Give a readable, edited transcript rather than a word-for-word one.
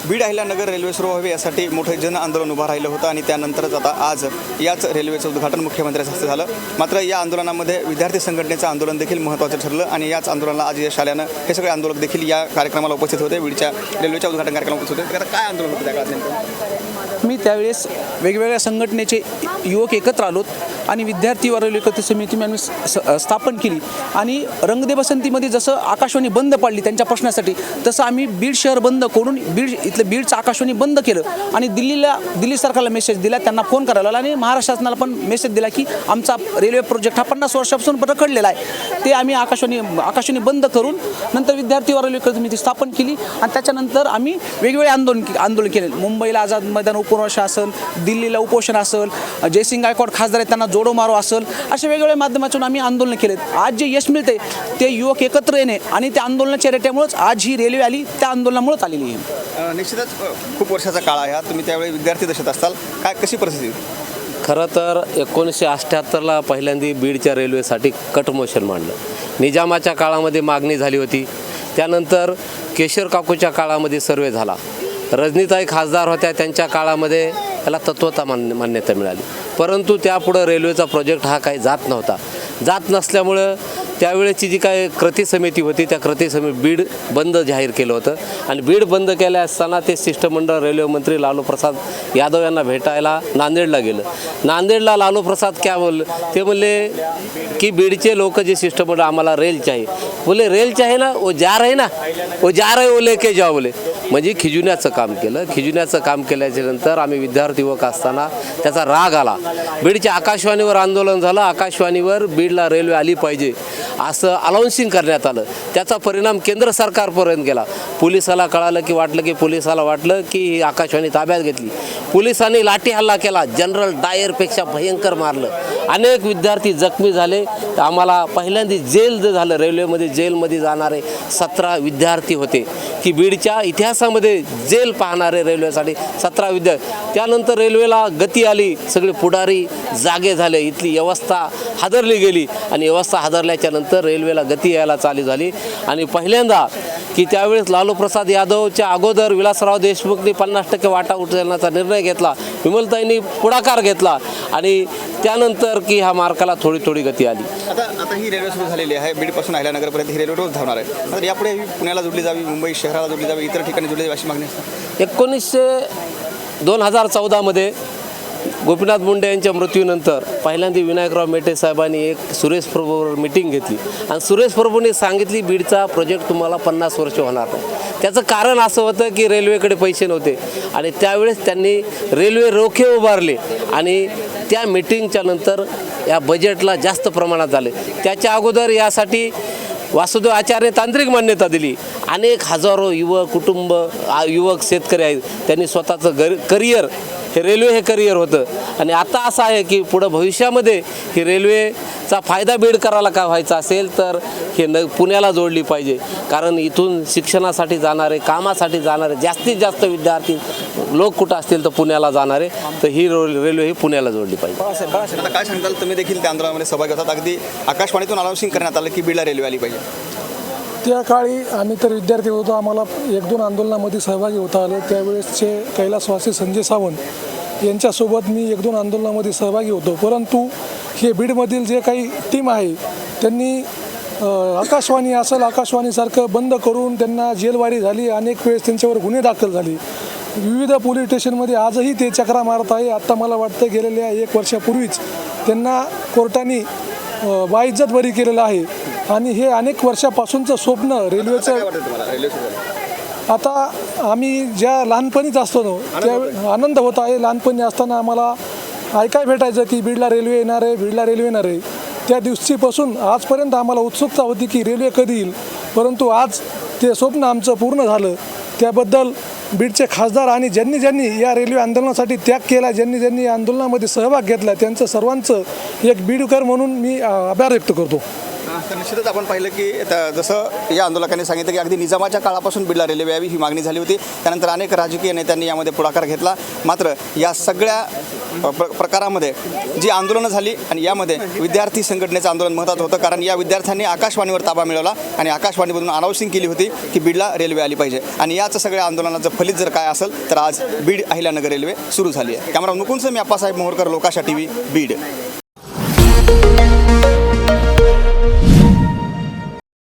Beed Ahilyanagar railway सुरू व्हावी यासाठी मोठे जन आंदोलन उभं राहिलं होतं आणि त्यानंतरच आता आज याच रेल्वेचं उद्घाटन मुख्यमंत्र्यांच्या हस्ते झालं। मात्र या आंदोलनामध्ये विद्यार्थी संघटनेचं आंदोलन देखील महत्त्वाचं ठरलं आणि याच आंदोलनाला आज यश आल्यानं हे सगळे आंदोलक देखील या कार्यक्रमाला उपस्थित होते। बीडच्या रेल्वेच्या उद्घाटन कार्यक्रमाला उपस्थित होते। आता काय आंदोलन होतं त्या काळात नेमकं? मी त्यावेळेस वेगवेगळ्या संघटनेचे युवक एकत्र आलोत आणि विद्यार्थी वर्ग एकत्रित समिती आम्ही स्थापन केली आणि रंग दे बसंतीमध्ये जसं आकाशवाणी बंद पाडली त्यांच्या प्रश्नासाठी, तसं आम्ही बीड शहर बंद करून बीडचं आकाशवाणी बंद केलं आणि दिल्ली सरकारला मेसेज दिला, त्यांना फोन करायला लावला आणि महाराष्ट्र शासनाला पण मेसेज दिला की आमचा रेल्वे प्रोजेक्ट हा 50 वर्षापासून रखडलेला आहे, ते आम्ही आकाशवाणी बंद करून नंतर विद्यार्थी वर्ग एकत्रित समिती स्थापन केली आणि त्याच्यानंतर आम्ही वेगवेगळे आंदोलन केले। मुंबईला आझाद मैदान उपरोष असेल, दिल्लीला उपोषण असेल, जयसिंग गायकवाड खासदार आहेत त्यांना जोडो मारो असेल, अशा वेगवेगळ्या माध्यमातून आम्ही आंदोलन केलेत। आज जे यश मिळते ते युवक एकत्र येणे आणि त्या आंदोलनाच्या रेट्यामुळेच आज ही रेल्वे आली, त्या आंदोलनामुळेच आलेली आहे। निश्चितच खूप वर्षाचा काळ आहे, तुम्ही त्यावेळी विद्यार्थी दशेत असताल, काय कशी परिस्थिती? खरं तर 1978ला पहिल्यांदा बीडच्या रेल्वेसाठी कट मोशन मांडलं। निजामाच्या काळामध्ये मागणी झाली होती, त्यानंतर केशर काकूच्या काळामध्ये सर्वे झाला, रजनीताई खासदार होत्या त्यांच्या काळामध्ये त्याला तत्वता मान्यता मिळाली, परंतु त्यापुढं रेल्वेचा प्रोजेक्ट हा काही जात नव्हता। जात नसल्यामुळं त्यावेळेची जी काही कृती समिती होती त्या कृती समिती बीड बंद जाहीर केलं होतं आणि बीड बंद केल्या असताना ते शिष्टमंडळ रेल्वे मंत्री लालू प्रसाद यादव यांना भेटायला नांदेडला गेलं। नांदेडला लालू प्रसाद क्या बोलले, ते म्हणले की बीडचे लोक जे शिष्टमंडळ आम्हाला रेल चाहिए, बोले रेल चाहिए ना, वो जा रहे ना, वो जा रहे वो लेके जाओ बोले, म्हणजे खिजवण्याचं काम केलं। खिजवण्याचं काम केल्याच्या नंतर आम्ही विद्यार्थी युवक असताना त्याचा राग आला, बीडच्या आकाशवाणीवर आंदोलन झालं, आकाशवाणीवर बीडला रेल्वे आली पाहिजे असं अनाउन्सिंग करण्यात आलं। त्याचा परिणाम केंद्र सरकारपर्यंत गेला। पोलिसाला कळालं की पोलिसाला वाटलं की ही आकाशवाणी ताब्यात घेतली, पोलिसांनी लाठी हल्ला केला, जनरल डायरपेक्षा भयंकर मारलं, अनेक विद्यार्थी जखमी झाले। आम्हाला पहिल्यांदा जेल झालं, रेल्वेमध्ये जेलमध्ये जाणारे 17 विद्यार्थी होते की बीडच्या इतिहासामध्ये जेल पाहणारे रेल्वेसाठी 17 विद्यार्थी। त्यानंतर रेल्वेला गती आली, सगळे पुढारी जागे झाले, इथली व्यवस्था हादरली गेली आणि व्यवस्था हादरल्याच्या नंतर रेल्वेला गती यायला चालू झाली आणि पहिल्यांदा की त्यावेळेस लालू प्रसाद यादवच्या अगोदर विलासराव देशमुखनी 50% वाटा उचलण्याचा निर्णय घेतला, विमलताईंनी पुढाकार घेतला आणि त्यानंतर की ह्या मार्गाला थोडी गती आली। आता ही रेल्वे सुरू झालेली आहे, बीडपासून अहिल्यानगरपर्यंत ही रेल्वे रोज धावणार आहे, तर यापुढे ही पुण्याला जोडली जावी, मुंबई शहराला जोडली जावी, इतर ठिकाणी जोडली जावी अशी मागणी असते। 2014मध्ये गोपीनाथ मुंडे यांच्या मृत्यूनंतर पहिल्यांदा विनायकराव मेटे साहेबांनी एक सुरेश प्रभूवर मीटिंग घेतली आणि सुरेश प्रभूंनी सांगितली बीडचा प्रोजेक्ट तुम्हाला 50 वर्ष होणार नाही। त्याचं कारण असं होतं की रेल्वेकडे पैसे नव्हते आणि त्यावेळेस त्यांनी रेल्वे रोखे उभारले आणि त्या मीटिंगच्या नंतर या बजेटला जास्त प्रमाणात झाले। त्याच्या अगोदर यासाठी वासुदेव आचार्य तांत्रिक मान्यता दिली, अनेक हजारो युवक शेतकरी आहेत, त्यांनी स्वतःचं करिअर हे करिअर होतं आणि आता असं आहे की पुढं भविष्यामध्ये ही रेल्वेचा फायदा बीडकराला काय व्हायचा असेल तर हे पुण्याला जोडली पाहिजे, कारण इथून शिक्षणासाठी जाणारे, कामासाठी जाणारे जास्तीत जास्त विद्यार्थी लोक कुठं असतील तर पुण्याला जाणारे, तर ही रेल्वे ही पुण्याला जोडली पाहिजे। आता काय सांगताल, तुम्ही देखील त्या आंदोलनामध्ये सहभागी होतात, अगदी आकाशवाणीतून अनाउन्सिंग करण्यात आलं की बीडला रेल्वे आली पाहिजे। त्या काळी आम्ही तर विद्यार्थी होतो, आम्हाला 1-2 आंदोलनामध्ये सहभागी होता आलं। त्यावेळेसचे कैलासवासी संजय सावंत यांच्यासोबत मी 1-2 आंदोलनामध्ये सहभागी होतो, परंतु हे बीडमधील जे काही टीम आहे त्यांनी आकाशवाणीसारखं बंद करून त्यांना जेलवारी झाली, अनेक वेळेस त्यांच्यावर गुन्हे दाखल झाले, विविध पोलीस स्टेशनमध्ये आजही ते चक्रा मारत आहे। आत्ता मला वाटतं गेलेल्या 1 वर्षापूर्वीच त्यांना कोर्टाने बाइज्जत बरी केलेलं आहे आणि हे अनेक वर्षापासूनचं स्वप्न रेल्वेचं। आता आम्ही ज्या लहानपणीच असतो त्या आनंद होत आहे, लहानपणी असताना आम्हाला ऐकाय भेटायचं की बीडला रेल्वे येणार आहे, त्या दिवशीपासून आजपर्यंत आम्हाला उत्सुकता होती की रेल्वे कधी येईल, परंतु आज ते स्वप्न आमचं पूर्ण झालं। त्याबद्दल बीडचे खासदार आणि ज्यांनी या रेल्वे आंदोलनासाठी त्याग केला, ज्यांनी या आंदोलनामध्ये सहभाग घेतला, त्यांचं सर्वांचं एक बीडकर म्हणून मी आभार व्यक्त करतो। तर निश्चितच आपण पाहिलं की जसं या आंदोलकांनी सांगितलं की अगदी निजामाच्या काळापासून बीडला रेल्वे यावी ही मागणी झाली होती. त्यानंतर अनेक राजकीय नेत्यांनी यामध्ये पुढाकार घेतला. मात्र या सगळ्या प्रकारामध्ये जी आंदोलनं झाली आणि यामध्ये विद्यार्थी संघटनेचं आंदोलन महत्त्वाचं होतं, कारण या विद्यार्थ्यांनी आकाशवाणीवर ताबा मिळवला आणि आकाशवाणीमधून अनाऊन्सिंग केली होती की बीडला रेल्वे आली पाहिजे. आणि याच सगळ्या आंदोलनाचं फलित जर काय असेल तर आज बीड अहिल्यानगर रेल्वे सुरू झाली आहे. कॅमेरा मुकुंद मी अप्पासाहेब मोहोरकर, लोकाशा TV, बीड.